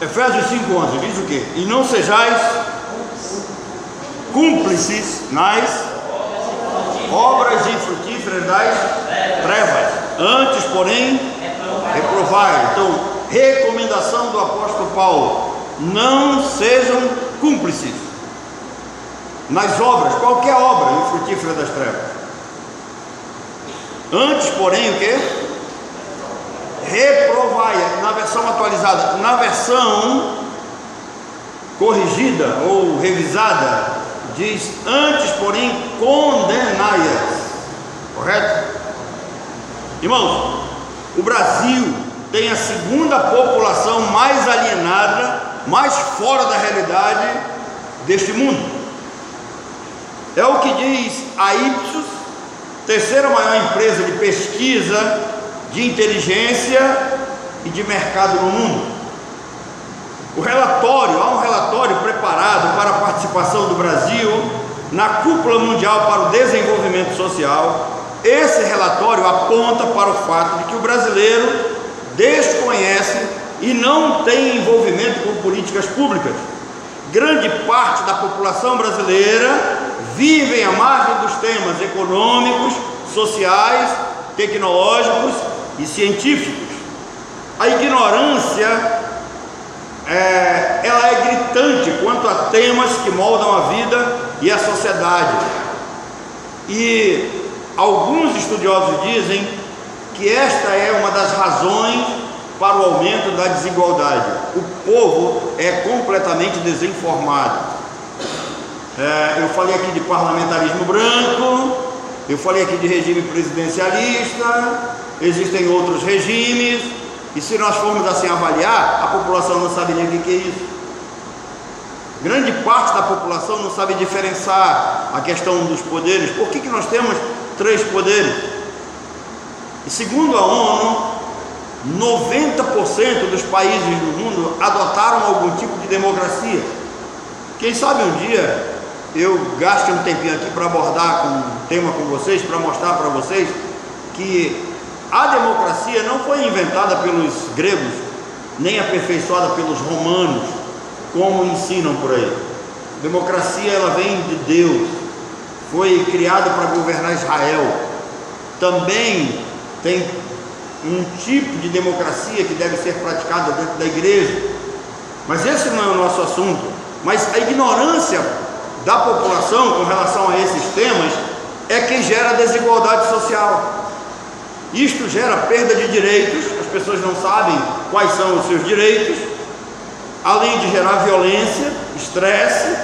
Efésios 5:11 diz o quê? E não sejais cúmplices nas obras infrutíferas das trevas, antes, porém, reprovai. Então, recomendação do apóstolo Paulo: não sejam cúmplices nas obras, qualquer obra infrutífera das trevas. Antes, porém, o que? Reprovai. Na versão atualizada. Na versão corrigida ou revisada diz: antes, porém, condenai-as. Correto? Irmãos, o Brasil tem a segunda população mais alienada, mais fora da realidade deste mundo. É o que diz a Ipsos, terceira maior empresa de pesquisa, de inteligência e de mercado no mundo. Há um relatório preparado para a participação do Brasil na Cúpula Mundial para o Desenvolvimento Social. Esse relatório aponta para o fato de que o brasileiro desconhece e não tem envolvimento com políticas públicas. Grande parte da população brasileira vive à margem dos temas econômicos, sociais, tecnológicos e científicos. A ignorância ela é gritante quanto a temas que moldam a vida e a sociedade. E alguns estudiosos dizem que esta é uma das razões para o aumento da desigualdade. O povo é completamente desinformado. Eu falei aqui de parlamentarismo branco, eu falei aqui de regime presidencialista, existem outros regimes, e se nós formos assim avaliar, a população não sabe nem o que é isso. Grande parte da população não sabe diferenciar a questão dos poderes. Por que nós temos 3 poderes? E segundo a ONU, 90% dos países do mundo adotaram algum tipo de democracia. Quem sabe um dia eu gaste um tempinho aqui para abordar um tema com vocês, para mostrar para vocês que a democracia não foi inventada pelos gregos, nem aperfeiçoada pelos romanos, como ensinam por aí. Democracia, ela vem de Deus, foi criada para governar Israel. Também tem um tipo de democracia que deve ser praticada dentro da igreja, mas esse não é o nosso assunto. Mas a ignorância da população com relação a esses temas é que gera desigualdade social. Isto gera perda de direitos, as pessoas não sabem quais são os seus direitos, além de gerar violência, estresse,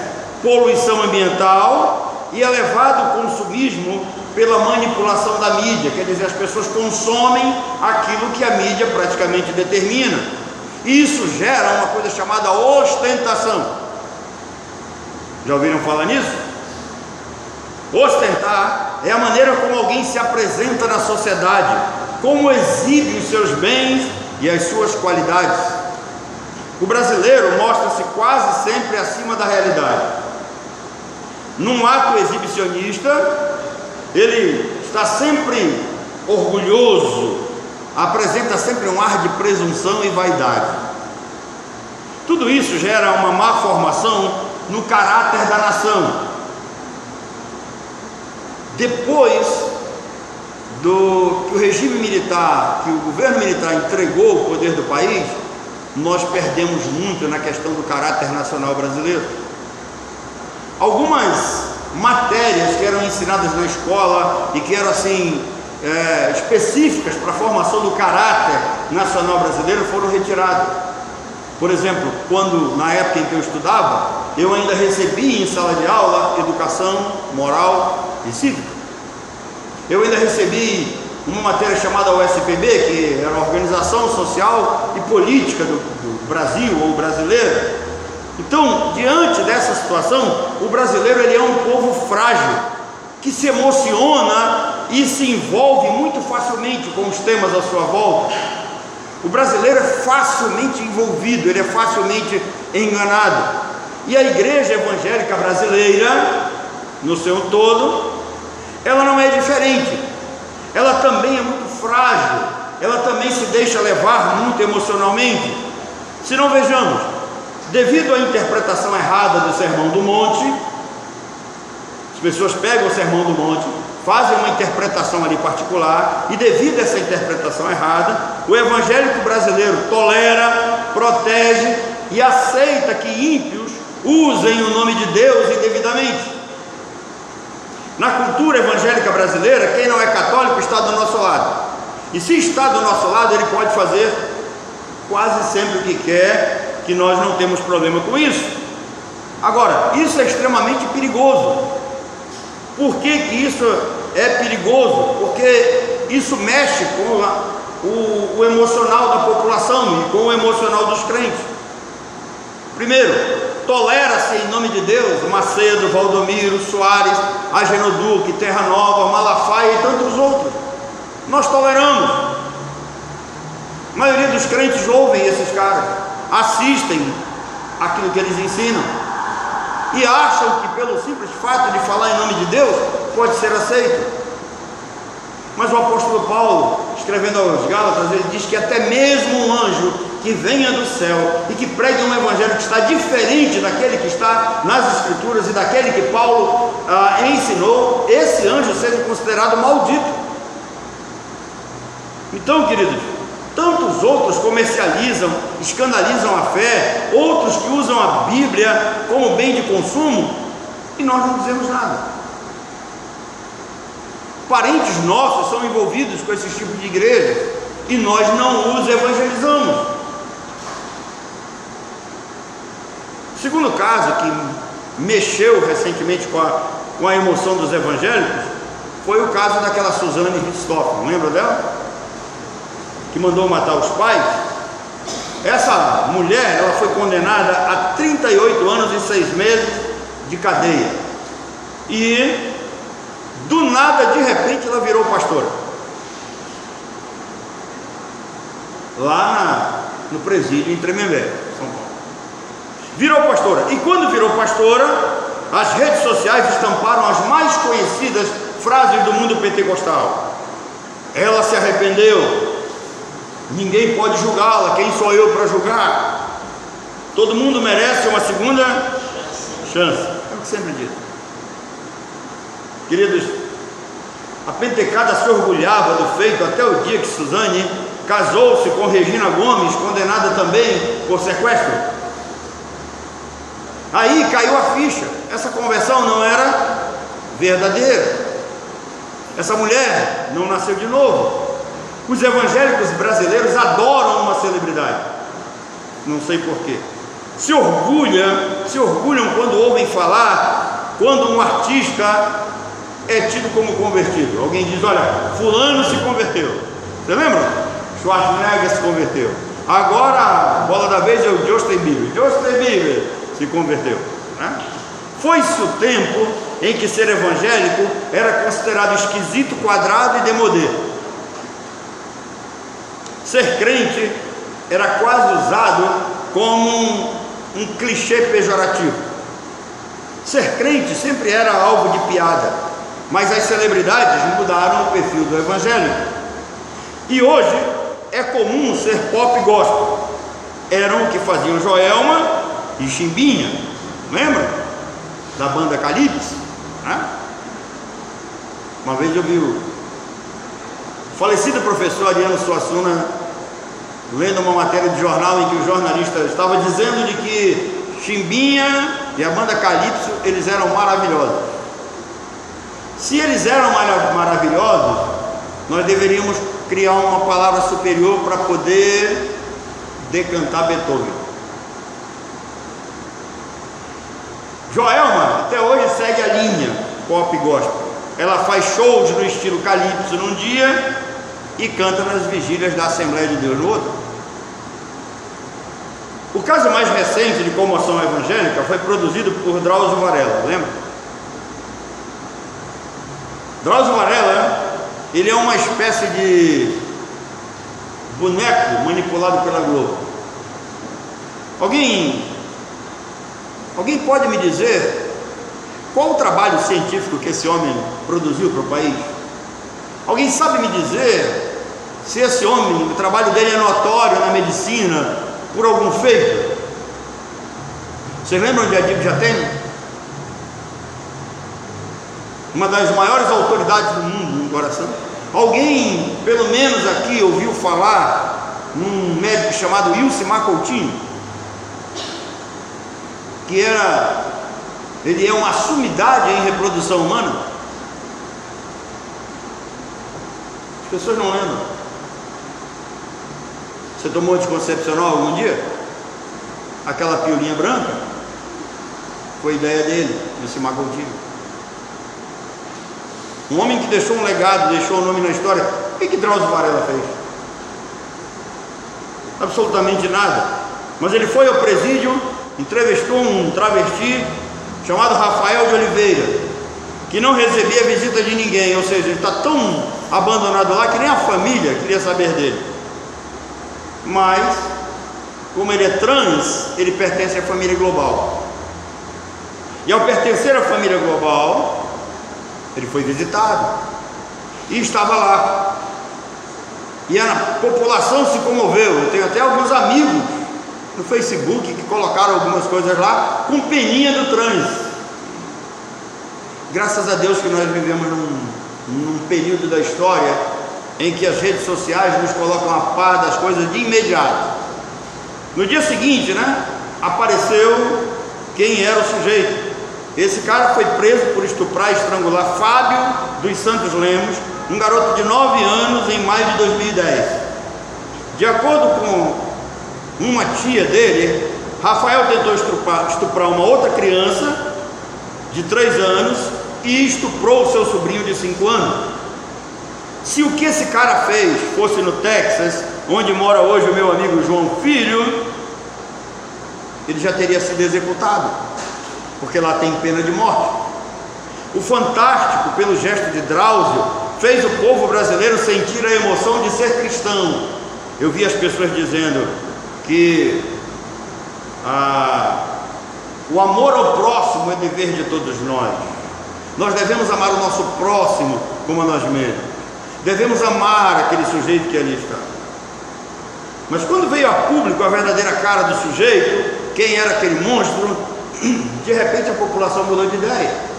poluição ambiental e elevado consumismo pela manipulação da mídia. Quer dizer, as pessoas consomem aquilo que a mídia praticamente determina. Isso gera uma coisa chamada ostentação. Já ouviram falar nisso? Ostentar é a maneira como alguém se apresenta na sociedade, como exibe os seus bens e as suas qualidades. O brasileiro mostra-se quase sempre acima da realidade. Num ato exibicionista, ele está sempre orgulhoso, apresenta sempre um ar de presunção e vaidade. Tudo isso gera uma má formação no caráter da nação. Depois que o regime militar, que o governo militar entregou o poder do país, nós perdemos muito na questão do caráter nacional brasileiro. Algumas matérias que eram ensinadas na escola e que eram assim específicas para a formação do caráter nacional brasileiro foram retiradas. Por exemplo, na época em que eu estudava, eu ainda recebia em sala de aula educação moral e cívica. Eu ainda recebi uma matéria chamada USPB, que era a Organização Social e Política do Brasil ou brasileiro. Então, diante dessa situação, o brasileiro ele é um povo frágil, que se emociona e se envolve muito facilmente com os temas à sua volta. O brasileiro é facilmente envolvido, ele é facilmente enganado. E a igreja evangélica brasileira, no seu todo, ela não é diferente. Ela também é muito frágil, ela também se deixa levar muito emocionalmente. Se não, vejamos, devido à interpretação errada do Sermão do Monte, as pessoas pegam o Sermão do Monte, fazem uma interpretação ali particular, e devido a essa interpretação errada, o evangélico brasileiro tolera, protege e aceita que ímpios usem o nome de Deus indevidamente. Na cultura evangélica brasileira, quem não é católico está do nosso lado, e se está do nosso lado, ele pode fazer quase sempre o que quer, que nós não temos problema com isso. Agora, isso é extremamente perigoso. Por que isso é perigoso? Porque isso mexe com o emocional da população e com o emocional dos crentes. Primeiro, tolera-se em nome de Deus Macedo, Valdomiro, Soares, Agenor Duque, Terra Nova, Malafaia e tantos outros. Nós toleramos. A maioria dos crentes ouvem esses caras, assistem aquilo que eles ensinam e acham que pelo simples fato de falar em nome de Deus pode ser aceito. Mas o apóstolo Paulo, escrevendo aos Gálatas, ele diz que até mesmo um anjo que venha do céu e que pregue um evangelho que está diferente daquele que está nas escrituras e daquele que Paulo ensinou, esse anjo seja considerado maldito. Então, queridos, tantos outros comercializam, escandalizam a fé, outros que usam a Bíblia como bem de consumo, e nós não dizemos nada. Parentes nossos são envolvidos com esse tipo de igreja e nós não os evangelizamos. O segundo caso que mexeu recentemente com a emoção dos evangélicos foi o caso daquela Suzane Richthofen, lembra dela? Que mandou matar os pais. Essa mulher, ela foi condenada a 38 anos e 6 meses de cadeia, e do nada, de repente, ela virou pastora lá no presídio em Tremembé, São Paulo. Virou pastora, e quando virou pastora, as redes sociais estamparam as mais conhecidas frases do mundo pentecostal. Ela se arrependeu, ninguém pode julgá-la, quem sou eu para julgar? Todo mundo merece uma segunda chance. É o que sempre diz. Queridos, a Pentecada se orgulhava do feito até o dia que Suzane casou-se com Regina Gomes, condenada também por sequestro. Aí caiu a ficha, essa conversão não era verdadeira, essa mulher não nasceu de novo. Os evangélicos brasileiros adoram uma celebridade, não sei porquê, se orgulham quando ouvem falar, quando um artista é tido como convertido. Alguém diz, olha, fulano se converteu, você lembra? Schwarzenegger se converteu, agora a bola da vez é o Justin Bieber se converteu, né? Foi-se o tempo em que ser evangélico era considerado esquisito, quadrado e demodê. Ser crente era quase usado como um clichê pejorativo. Ser crente sempre era alvo de piada, mas as celebridades mudaram o perfil do evangelho. E hoje é comum ser pop gospel. Eram o que faziam Joelma e Chimbinha, lembra? Da banda Calypso, né? Uma vez eu vi o falecido professor Ariano Suassuna lendo uma matéria de jornal em que o jornalista estava dizendo de que Chimbinha e a banda Calypso, eles eram maravilhosos. Se eles eram maravilhosos, nós deveríamos criar uma palavra superior para poder decantar Beethoven. Joelma até hoje segue a linha pop gospel. Ela faz shows no estilo Calypso num dia e canta nas vigílias da Assembleia de Deus no outro. O caso mais recente de comoção evangélica foi produzido por Drauzio Varela, lembra? Drauzio Varela, ele é uma espécie de boneco manipulado pela Globo. Alguém pode me dizer qual o trabalho científico que esse homem produziu para o país? Alguém sabe me dizer se esse homem, o trabalho dele é notório na medicina, por algum feito? Vocês lembram de Adib Jatene? Uma das maiores autoridades do mundo no coração. Alguém, pelo menos aqui, ouviu falar num médico chamado Ilcimar Coutinho? Ele é uma sumidade em reprodução humana? As pessoas não lembram. Você tomou anticoncepcional algum dia? Aquela piolinha branca? Foi ideia dele, Ilcimar Coutinho. Um homem que deixou um legado, deixou um nome na história. O que Drauzio Varela fez? Absolutamente nada. Mas ele foi ao presídio, entrevistou um travesti chamado Rafael de Oliveira, que não recebia visita de ninguém, ou seja, ele está tão abandonado lá que nem a família queria saber dele. Mas, como ele é trans, ele pertence à família global. E ao pertencer à família global, ele foi visitado e estava lá. E a população se comoveu. Eu tenho até alguns amigos no Facebook que colocaram algumas coisas lá com peninha do trans. Graças a Deus que nós vivemos num período da história em que as redes sociais nos colocam a par das coisas de imediato. No dia seguinte, apareceu quem era o sujeito. Esse cara foi preso por estuprar e estrangular Fábio dos Santos Lemos, um garoto de 9 anos, em maio de 2010. De acordo com uma tia dele, Rafael tentou estuprar uma outra criança de 3 anos e estuprou o seu sobrinho de 5 anos. Se o que esse cara fez fosse no Texas, onde mora hoje o meu amigo João Filho, ele já teria sido executado, porque lá tem pena de morte. O Fantástico, pelo gesto de Drauzio, fez o povo brasileiro sentir a emoção de ser cristão. Eu vi as pessoas dizendo que o amor ao próximo é dever de todos nós. Nós devemos amar o nosso próximo como a nós mesmos. Devemos amar aquele sujeito que ali está. Mas quando veio a público a verdadeira cara do sujeito, quem era aquele monstro, de repente a população mudou de ideia.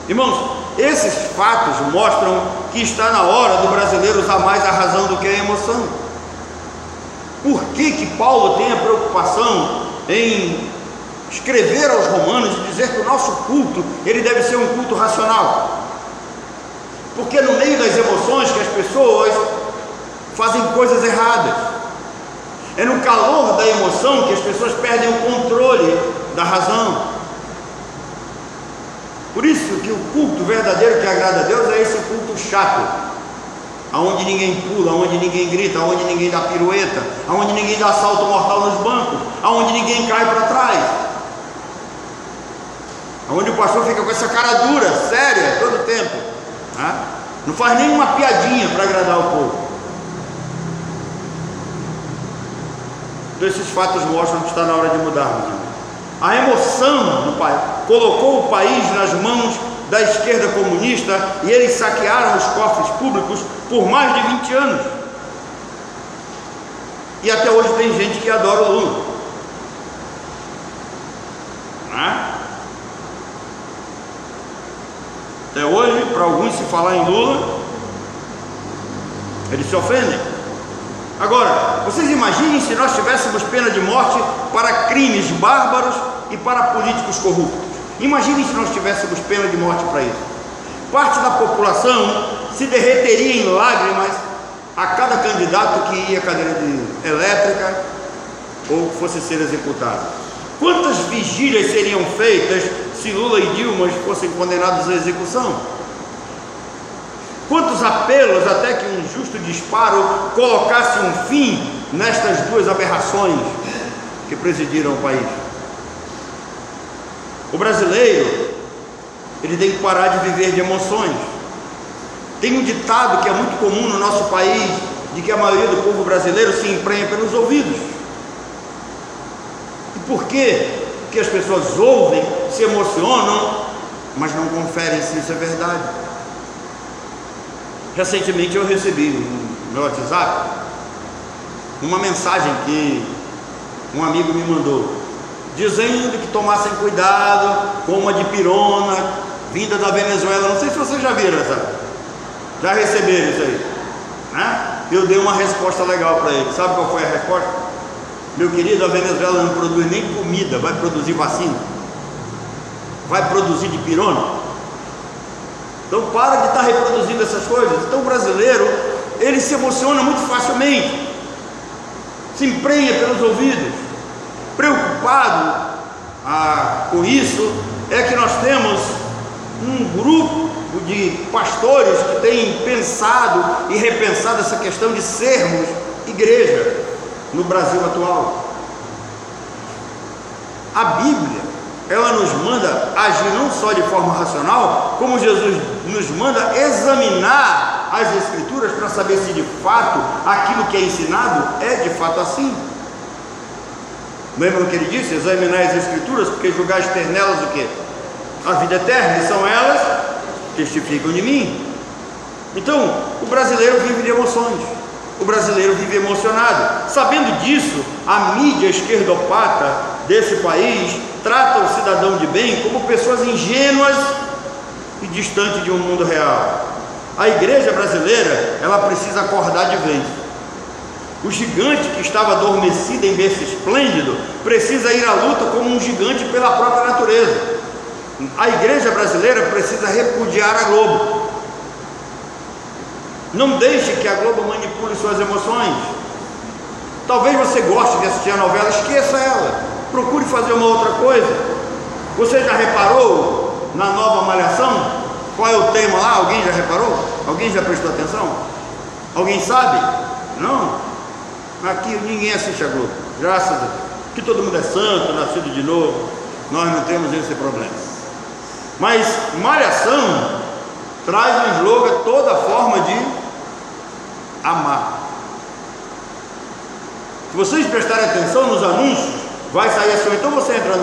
Irmãos, esses fatos mostram que está na hora do brasileiro usar mais a razão do que a emoção. Por que Paulo tem a preocupação em escrever aos romanos e dizer que o nosso culto, ele deve ser um culto racional? Porque no meio das emoções que as pessoas fazem coisas erradas. É no calor da emoção que as pessoas perdem o controle da razão. Por isso que o culto verdadeiro que agrada a Deus é esse culto chato, aonde ninguém pula, aonde ninguém grita, aonde ninguém dá pirueta, aonde ninguém dá salto mortal nos bancos, aonde ninguém cai para trás, aonde o pastor fica com essa cara dura, séria, todo o tempo, não faz nenhuma piadinha para agradar o povo. Então esses fatos mostram que está na hora de mudarmos. A emoção do pai colocou o país nas mãos da esquerda comunista e eles saquearam os cofres públicos por mais de 20 anos. E até hoje tem gente que adora o Lula. Até hoje, para alguns, se falar em Lula, eles se ofendem. Agora, vocês imaginem se nós tivéssemos pena de morte para crimes bárbaros e para políticos corruptos. Imaginem se nós tivéssemos pena de morte para isso. Parte da população se derreteria em lágrimas a cada candidato que ia à cadeira elétrica ou fosse ser executado. Quantas vigílias seriam feitas se Lula e Dilma fossem condenados à execução? Quantos apelos até que um justo disparo colocasse um fim nestas duas aberrações que presidiram o país? O brasileiro, ele tem que parar de viver de emoções. Tem um ditado que é muito comum no nosso país, de que a maioria do povo brasileiro se emprenha pelos ouvidos. E por quê? Porque as pessoas ouvem, se emocionam, mas não conferem se isso é verdade. Recentemente eu recebi no meu WhatsApp uma mensagem que um amigo me mandou, dizendo que tomassem cuidado com uma dipirona vinda da Venezuela. Não sei se vocês já viram já receberam isso aí, né? Eu dei uma resposta legal para ele. Sabe qual foi a resposta? Meu querido, a Venezuela não produz nem comida, vai produzir vacina, vai produzir dipirona. Então para de estar reproduzindo essas coisas. Então o brasileiro, ele se emociona muito facilmente, se emprenha pelos ouvidos. Preocupado com isso é que nós temos um grupo de pastores que têm pensado e repensado essa questão de sermos igreja no Brasil atual. A Bíblia, ela nos manda agir não só de forma racional, como Jesus nos manda examinar as Escrituras para saber se de fato aquilo que é ensinado é de fato assim. Lembra o que ele disse? Examinar as Escrituras, porque julgar nelas o quê? A vida eterna, e são elas que testificam de mim. Então, o brasileiro vive de emoções, o brasileiro vive emocionado. Sabendo disso, a mídia esquerdopata desse país trata o cidadão de bem como pessoas ingênuas e distantes de um mundo real. A igreja brasileira, ela precisa acordar de vez. O gigante que estava adormecido em berço esplêndido precisa ir à luta como um gigante pela própria natureza. A igreja brasileira precisa repudiar a Globo. Não deixe que a Globo manipule suas emoções. Talvez você goste de assistir a novela, esqueça ela, procure fazer uma outra coisa. Você já reparou na nova Malhação? Qual é o tema lá? Alguém já reparou? Alguém já prestou atenção? Alguém sabe? Não? Aqui ninguém assiste a Globo, graças a Deus. Aqui todo mundo é santo, nascido de novo. Nós não temos esse problema. Mas Malhação traz no slogan toda forma de amar. Se vocês prestarem atenção nos anúncios, vai sair assim. Então você entra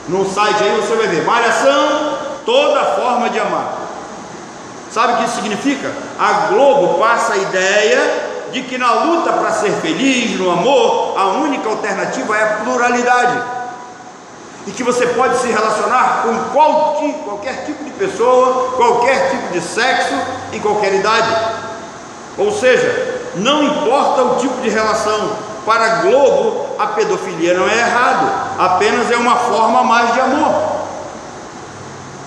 num site aí, você vai ver Malhação, toda forma de amar. Sabe o que isso significa? A Globo passa a ideia de que na luta para ser feliz, no amor, a única alternativa é a pluralidade, e que você pode se relacionar com qualquer tipo de pessoa, qualquer tipo de sexo, em qualquer idade. Ou seja, não importa o tipo de relação. Para a Globo, a pedofilia não é errado, apenas é uma forma a mais de amor.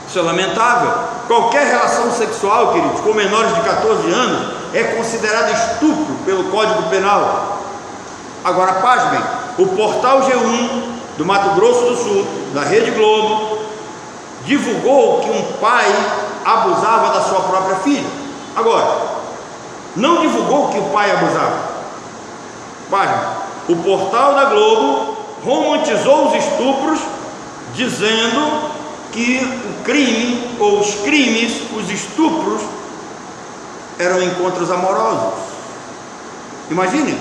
Isso é lamentável. Qualquer relação sexual, queridos, com menores de 14 anos é considerado estupro pelo Código Penal. Agora, pasmem, o portal G1 do Mato Grosso do Sul, da Rede Globo, divulgou que um pai abusava da sua própria filha. Agora, não divulgou que o pai abusava. Pasmem, o portal da Globo romantizou os estupros, dizendo que o crime, ou os crimes, os estupros, eram encontros amorosos. Imagine,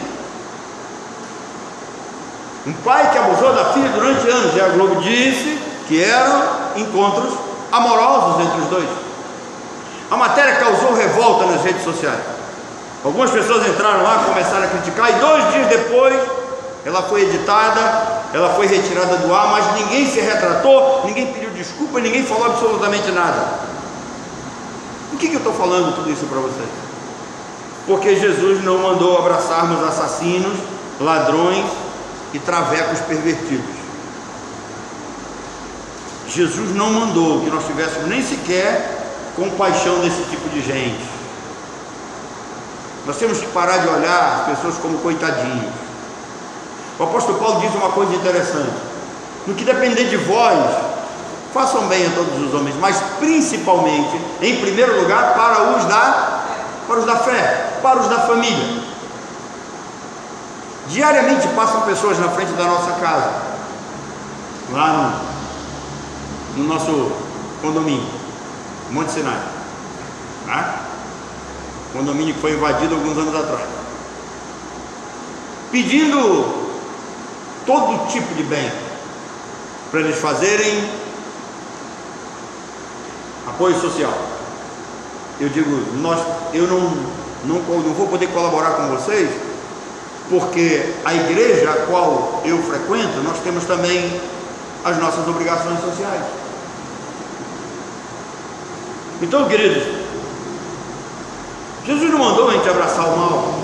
um pai que abusou da filha durante anos, e a Globo disse que eram encontros amorosos entre os dois. A matéria causou revolta nas redes sociais. Algumas pessoas entraram lá, começaram a criticar, e 2 dias depois ela foi editada, ela foi retirada do ar, mas ninguém se retratou, ninguém pediu desculpa, ninguém falou absolutamente nada. Por que eu estou falando tudo isso para vocês? Porque Jesus não mandou abraçarmos assassinos, ladrões e travecos pervertidos. Jesus não mandou que nós tivéssemos nem sequer compaixão desse tipo de gente. Nós temos que parar de olhar as pessoas como coitadinhos. O apóstolo Paulo diz uma coisa interessante: no que depender de vós, façam bem a todos os homens, mas principalmente, em primeiro lugar, para os da fé, para os da família. Diariamente passam pessoas na frente da nossa casa, lá no nosso condomínio, Monte Sinai, tá? Condomínio que foi invadido alguns anos atrás, pedindo todo tipo de bem para eles fazerem apoio social. Eu digo, eu não vou poder colaborar com vocês, porque a igreja a qual eu frequento, nós temos também as nossas obrigações sociais. Então, queridos, Jesus não mandou a gente abraçar o mal.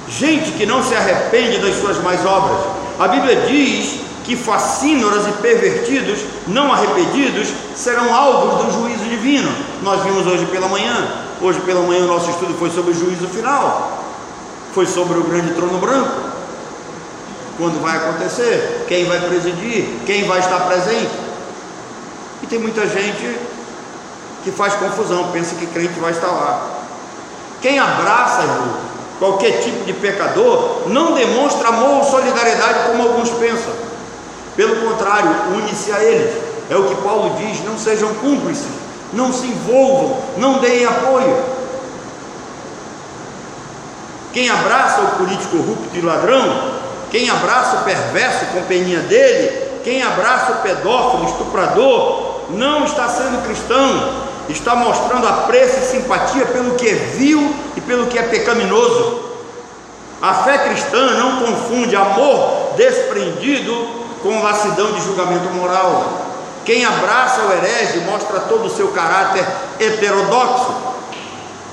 Gente que não se arrepende das suas más obras. A Bíblia diz que facínoras e pervertidos, não arrependidos, serão alvos do juízo divino. Nós vimos hoje pela manhã o nosso estudo foi sobre o juízo final, foi sobre o grande trono branco, quando vai acontecer, quem vai presidir, quem vai estar presente. E tem muita gente que faz confusão, pensa que crente vai estar lá. Quem abraça, irmão, qualquer tipo de pecador, não demonstra amor ou solidariedade como alguns pensam. Pelo contrário, une-se a eles. É o que Paulo diz: não sejam cúmplices, não se envolvam, não deem apoio. Quem abraça o político corrupto e ladrão, quem abraça o perverso, companhia dele, quem abraça o pedófilo, estuprador, não está sendo cristão, está mostrando apreço e simpatia pelo que é vil e pelo que é pecaminoso. A fé cristã não confunde amor desprendido com lassidão de julgamento moral. Quem abraça o herege mostra todo o seu caráter heterodoxo,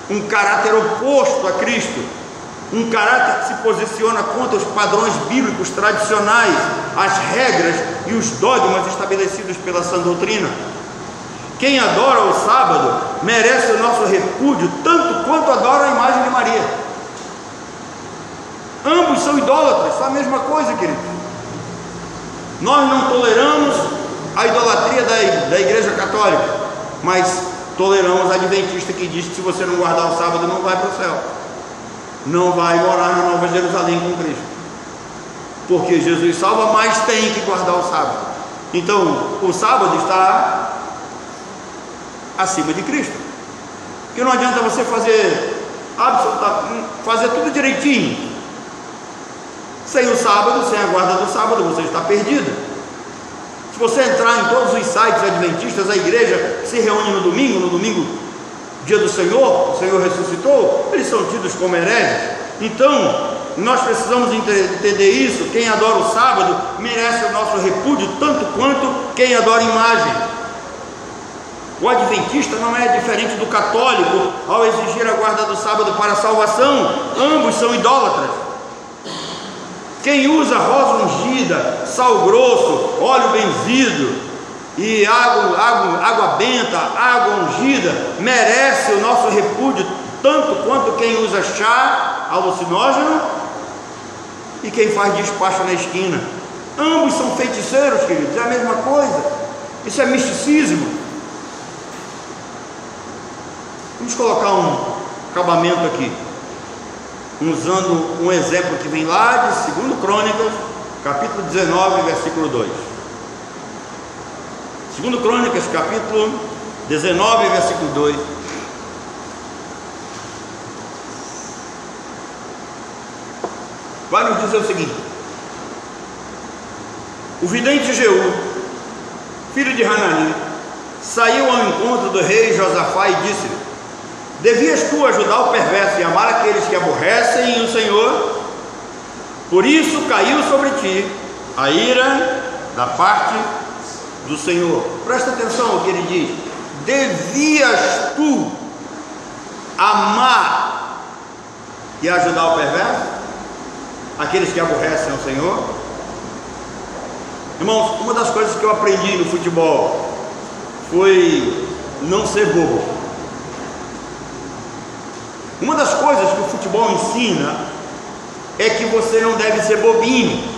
um caráter oposto a Cristo, um caráter que se posiciona contra os padrões bíblicos tradicionais, as regras e os dogmas estabelecidos pela sã doutrina. Quem adora o sábado merece o nosso repúdio tanto quanto adora a imagem de Maria. Ambos são idólatras, são a mesma coisa, querido. Nós não toleramos a idolatria da igreja católica, mas toleramos a adventista que diz que se você não guardar o sábado não vai para o céu, não vai morar na Nova Jerusalém com Cristo, porque Jesus salva, mas tem que guardar o sábado. Então o sábado está acima de Cristo, porque não adianta você fazer tudo direitinho. Sem o sábado, sem a guarda do sábado, você está perdido. Se você entrar em todos os sites adventistas, a igreja se reúne no domingo, dia do Senhor, o Senhor ressuscitou, eles são tidos como hereges. Então, nós precisamos entender isso. Quem adora o sábado merece o nosso repúdio, tanto quanto quem adora imagem. O adventista não é diferente do católico ao exigir a guarda do sábado para a salvação. Ambos são idólatras. Quem usa rosa ungida, sal grosso, óleo benzido e água benta, água ungida, merece o nosso repúdio, tanto quanto quem usa chá alucinógeno e quem faz despacho na esquina. Ambos são feiticeiros, queridos, é a mesma coisa. Isso é misticismo. Vamos colocar um acabamento aqui, usando um exemplo que vem lá de 2 Crônicas, capítulo 19, versículo 2. 2 Crônicas, capítulo 19, versículo 2. Vai nos dizer o seguinte: o vidente Jeú, filho de Hanani, saiu ao encontro do rei Josafá e disse-lhe: devias tu ajudar o perverso e amar aqueles que aborrecem o Senhor? Por isso caiu sobre ti a ira da parte do Senhor. Presta atenção ao que ele diz: devias tu amar e ajudar o perverso, aqueles que aborrecem o Senhor? Irmãos, uma das coisas que eu aprendi no futebol foi não ser bobo. Uma das coisas que o futebol ensina é que você não deve ser bobinho.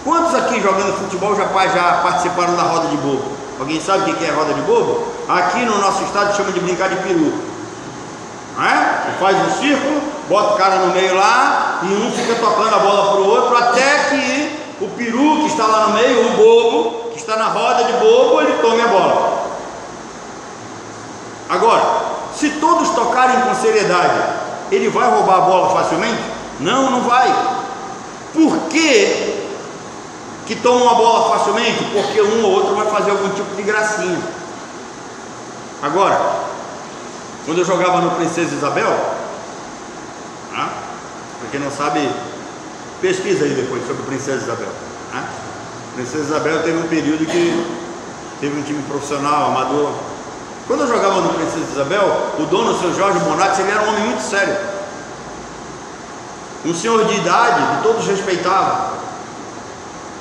Quantos aqui jogando futebol já participaram da roda de bobo? Alguém sabe o que é roda de bobo? Aqui no nosso estado chama de brincar de peru. Não é? Você faz um círculo, bota o cara no meio lá e um fica tocando a bola para o outro até que o peru que está lá no meio, o bobo que está na roda de bobo, ele tome a bola. Agora, se todos tocarem com seriedade, ele vai roubar a bola facilmente? Não, não vai. Por que tomam a bola facilmente? Porque um ou outro vai fazer algum tipo de gracinha. Agora, quando eu jogava no Princesa Isabel, quem não sabe, pesquisa aí depois sobre a Princesa Isabel, né? A Princesa Isabel teve um período que teve um time profissional, amador. Quando eu jogava no Princesa Isabel, o dono, o seu Jorge Bonatti, ele era um homem muito sério, um senhor de idade que todos respeitavam.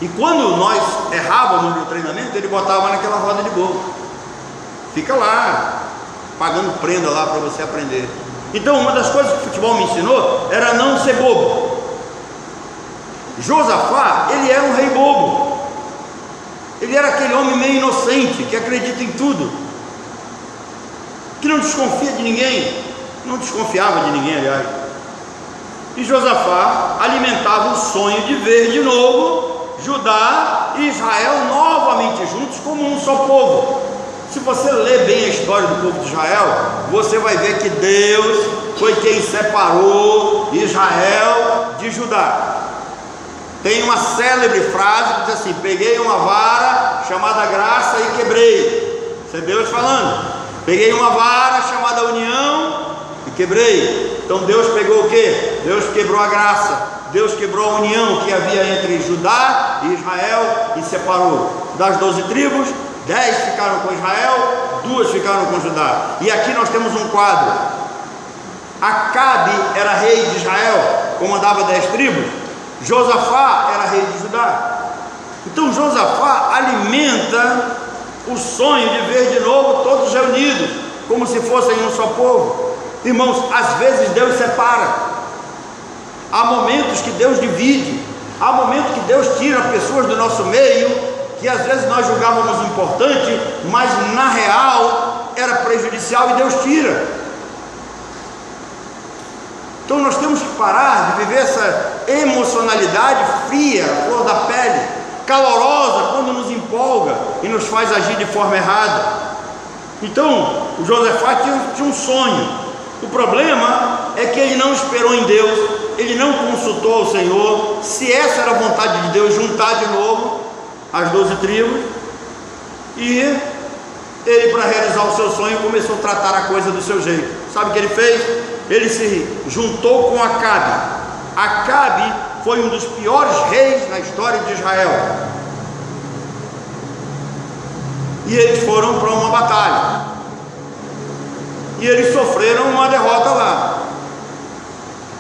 E quando nós errávamos no treinamento, ele botava naquela roda de bolo. Fica lá, pagando prenda lá para você aprender. Então, uma das coisas que o futebol me ensinou era não ser bobo. Josafá, ele era um rei bobo. Ele era aquele homem meio inocente, que acredita em tudo, que não desconfia de ninguém, não desconfiava de ninguém, aliás. E Josafá alimentava o sonho de ver de novo Judá e Israel novamente juntos como um só povo. Se você ler bem a história do povo de Israel, você vai ver que Deus foi quem separou Israel de Judá. Tem uma célebre frase que diz assim: peguei uma vara chamada graça e quebrei. Isso é Deus falando. Peguei uma vara chamada união e quebrei. Então Deus pegou o quê? Deus quebrou a graça, Deus quebrou a união que havia entre Judá e Israel e separou. Das 12 tribos, 10 ficaram com Israel, 2 ficaram com Judá. E aqui nós temos um quadro. Acabe era rei de Israel, comandava 10 tribos. Josafá era rei de Judá. Então Josafá alimenta o sonho de ver de novo todos reunidos, como se fossem um só povo. Irmãos, às vezes Deus separa. Há momentos que Deus divide. Há momentos que Deus tira pessoas do nosso meio, que às vezes nós julgávamos importante, mas na real era prejudicial, e Deus tira. Então nós temos que parar de viver essa emocionalidade fria, flor da pele, calorosa, quando nos empolga e nos faz agir de forma errada. Então o Josafá tinha um sonho. O problema é que ele não esperou em Deus, ele não consultou ao Senhor se essa era a vontade de Deus, juntar de novo as 12 tribos. E ele, para realizar o seu sonho, começou a tratar a coisa do seu jeito. Sabe o que ele fez? Ele se juntou com Acabe. Acabe foi um dos piores reis na história de Israel. E eles foram para uma batalha, e eles sofreram uma derrota lá.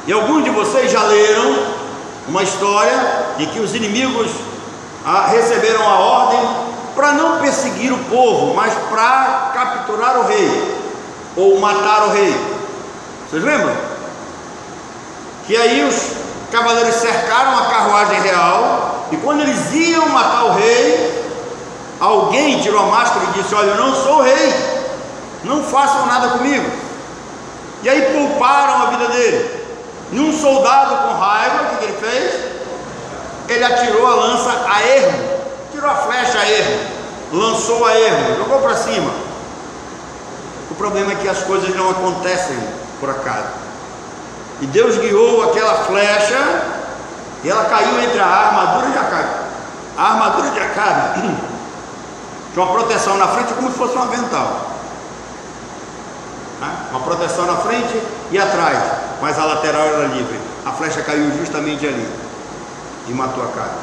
E alguns de vocês já leram uma história em que os inimigos receberam a ordem para não perseguir o povo, mas para capturar o rei, ou matar o rei. Vocês lembram? Que aí os cavaleiros cercaram a carruagem real, e quando eles iam matar o rei, alguém tirou a máscara e disse: olha, eu não sou o rei, não façam nada comigo. E aí pouparam a vida dele. E um soldado com raiva, o que ele fez? Ele atirou a lança a ermo, tirou a flecha a ermo, lançou a ermo, jogou para cima. O problema é que as coisas não acontecem por acaso. E Deus guiou aquela flecha, e ela caiu entre a armadura de Acabe. A armadura de Acabe tinha uma proteção na frente, como se fosse um avental. Uma proteção na frente e atrás, mas a lateral era livre. A flecha caiu justamente ali e matou Acabe.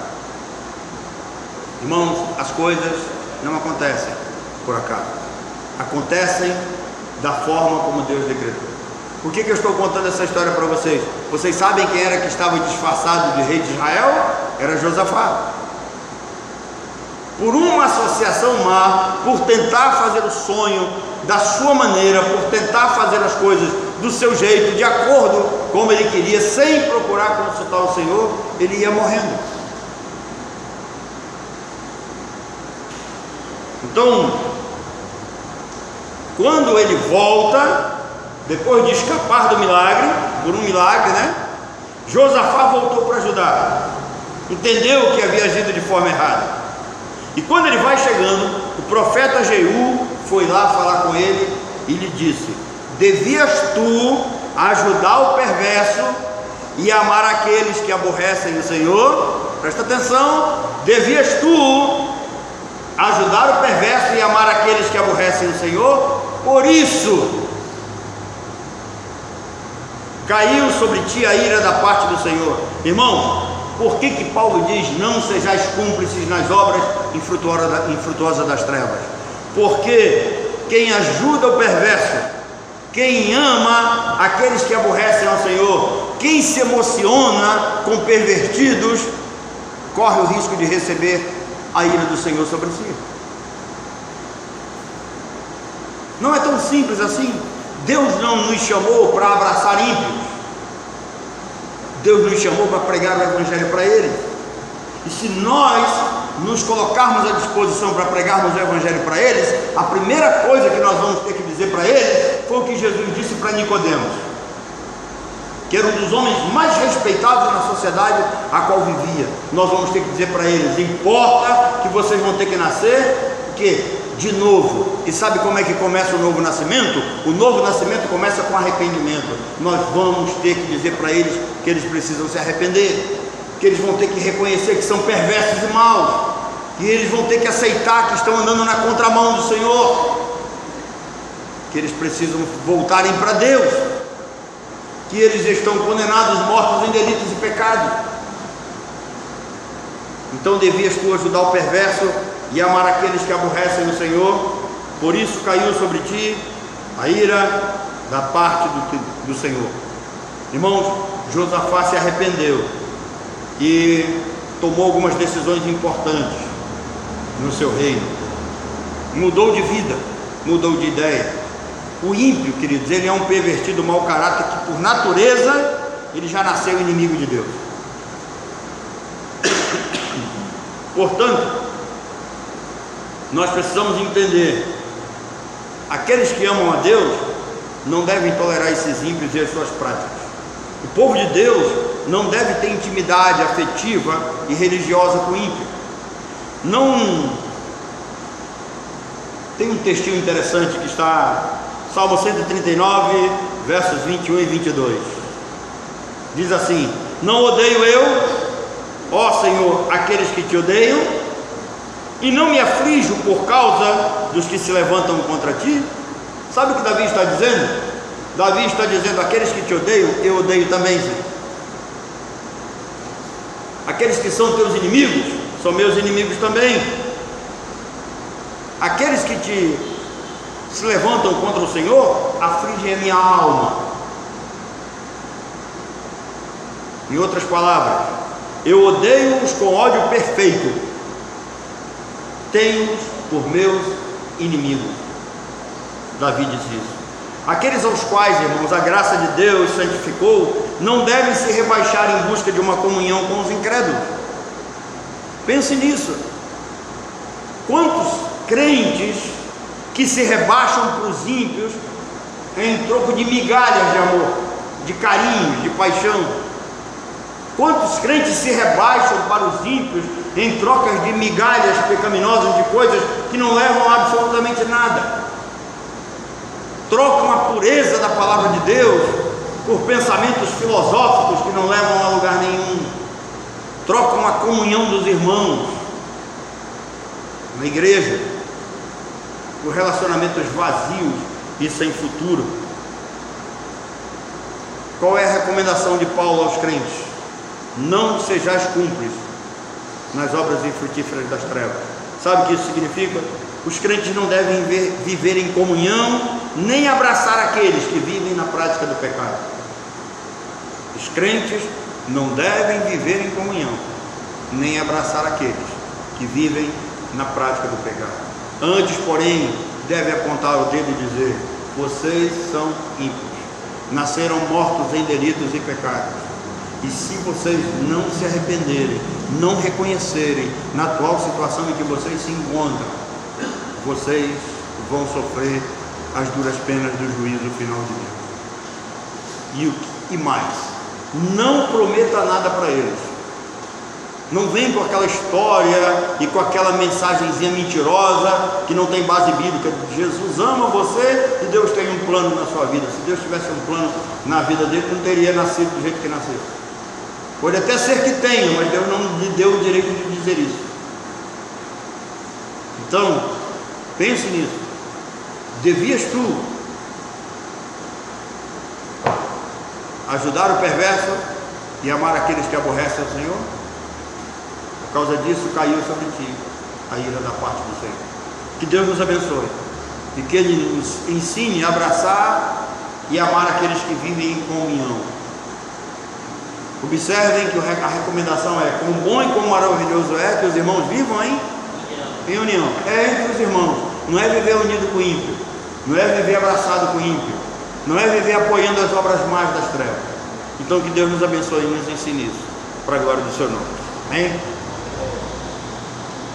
Irmãos, as coisas não acontecem por acaso, acontecem da forma como Deus decretou. Por que eu estou contando essa história para vocês? Vocês sabem quem era que estava disfarçado de rei de Israel? Era Josafá. Por uma associação má, por tentar fazer o sonho da sua maneira, por tentar fazer as coisas do seu jeito, de acordo como ele queria, sem procurar consultar o Senhor, ele ia morrendo. Então, quando ele volta, depois de escapar do milagre, por um milagre, né? Josafá voltou para Judá, entendeu que havia agido de forma errada. E quando ele vai chegando, o profeta Jeú foi lá falar com ele e lhe disse: devias tu ajudar o perverso e amar aqueles que aborrecem o Senhor? Presta atenção, devias tu ajudar o perverso e amar aqueles que aborrecem o Senhor? Por isso caiu sobre ti a ira da parte do Senhor. Irmãos, por que Paulo diz: não sejais cúmplices nas obras infrutuosas das trevas? Porque quem ajuda o perverso, quem ama aqueles que aborrecem ao Senhor, quem se emociona com pervertidos, corre o risco de receber a ira do Senhor sobre si. Não é tão simples assim. Deus não nos chamou para abraçar ímpios. Deus nos chamou para pregar o Evangelho para eles. E se nós nos colocarmos à disposição para pregarmos o Evangelho para eles, a primeira coisa que nós vamos ter que dizer para eles foi o que Jesus disse para Nicodemos, que era um dos homens mais respeitados na sociedade a qual vivia. Nós vamos ter que dizer para eles: importa que vocês vão ter que nascer de novo. E sabe como é que começa o novo nascimento? O novo nascimento começa com arrependimento. Nós vamos ter que dizer para eles que eles precisam se arrepender, que eles vão ter que reconhecer que são perversos e maus, que eles vão ter que aceitar que estão andando na contramão do Senhor, que eles precisam voltarem para Deus, que eles estão condenados, mortos em delitos e pecados. Então devias tu ajudar o perverso e amar aqueles que aborrecem o Senhor. Por isso caiu sobre ti a ira da parte do Senhor. Irmãos, Josafá se arrependeu e tomou algumas decisões importantes no seu reino. Mudou de vida, mudou de ideia. O ímpio, queridos, ele é um pervertido, mau caráter, que por natureza ele já nasceu inimigo de Deus. Portanto, nós precisamos entender: aqueles que amam a Deus não devem tolerar esses ímpios e as suas práticas. O povo de Deus não deve ter intimidade afetiva e religiosa com o ímpio. Não. Tem um textinho interessante que está Salmo 139, versos 21 e 22. Diz assim: não odeio eu, ó Senhor, aqueles que te odeiam, e não me aflijo por causa dos que se levantam contra ti. Sabe o que Davi está dizendo? Davi está dizendo: aqueles que te odeiam, eu odeio também, Senhor. Aqueles que são teus inimigos, são meus inimigos também. Aqueles que se levantam contra o Senhor, afligem a minha alma. Em outras palavras, eu odeio-os com ódio perfeito, tenho-os por meus inimigos. Davi diz isso. Aqueles aos quais, irmãos, a graça de Deus santificou, não devem se rebaixar em busca de uma comunhão com os incrédulos. Pense nisso. Quantos crentes que se rebaixam para os ímpios em troco de migalhas de amor, de carinho, de paixão? Quantos crentes se rebaixam para os ímpios em trocas de migalhas pecaminosas, de coisas que não levam a absolutamente nada? Trocam a pureza da palavra de Deus por pensamentos filosóficos que não levam a lugar nenhum. Trocam a comunhão dos irmãos na igreja por relacionamentos vazios e sem futuro. Qual é a recomendação de Paulo aos crentes? Não sejais cúmplices nas obras infrutíferas das trevas. Sabe o que isso significa? Os crentes não devem viver em comunhão, nem abraçar aqueles que vivem na prática do pecado. Os crentes não devem viver em comunhão, nem abraçar aqueles que vivem na prática do pecado. Antes, porém, deve apontar o dedo e dizer: vocês são ímpios, nasceram mortos em delitos e pecados. E se vocês não se arrependerem, não reconhecerem na atual situação em que vocês se encontram, vocês vão sofrer as duras penas do juízo final de Deus. E mais, não prometa nada para eles. Não vem com aquela história e com aquela mensagenzinha mentirosa que não tem base bíblica. Jesus ama você e Deus tem um plano na sua vida. Se Deus tivesse um plano na vida dele, não teria nascido do jeito que nasceu. Pode até ser que tenha, mas Deus não lhe deu o direito de dizer isso. Então, pense nisso. Devias tu ajudar o perverso e amar aqueles que aborrecem o Senhor. Por causa disso caiu sobre ti a ira da parte do Senhor. Que Deus nos abençoe e que Ele nos ensine a abraçar e amar aqueles que vivem em comunhão. Observem que a recomendação é: quão bom e quão maravilhoso é que os irmãos vivam em união. É entre os irmãos, não é viver unido com o ímpio, não é viver abraçado com o ímpio, não é viver apoiando as obras más das trevas. Então que Deus nos abençoe e nos ensine isso, para a glória do seu nome. Amém?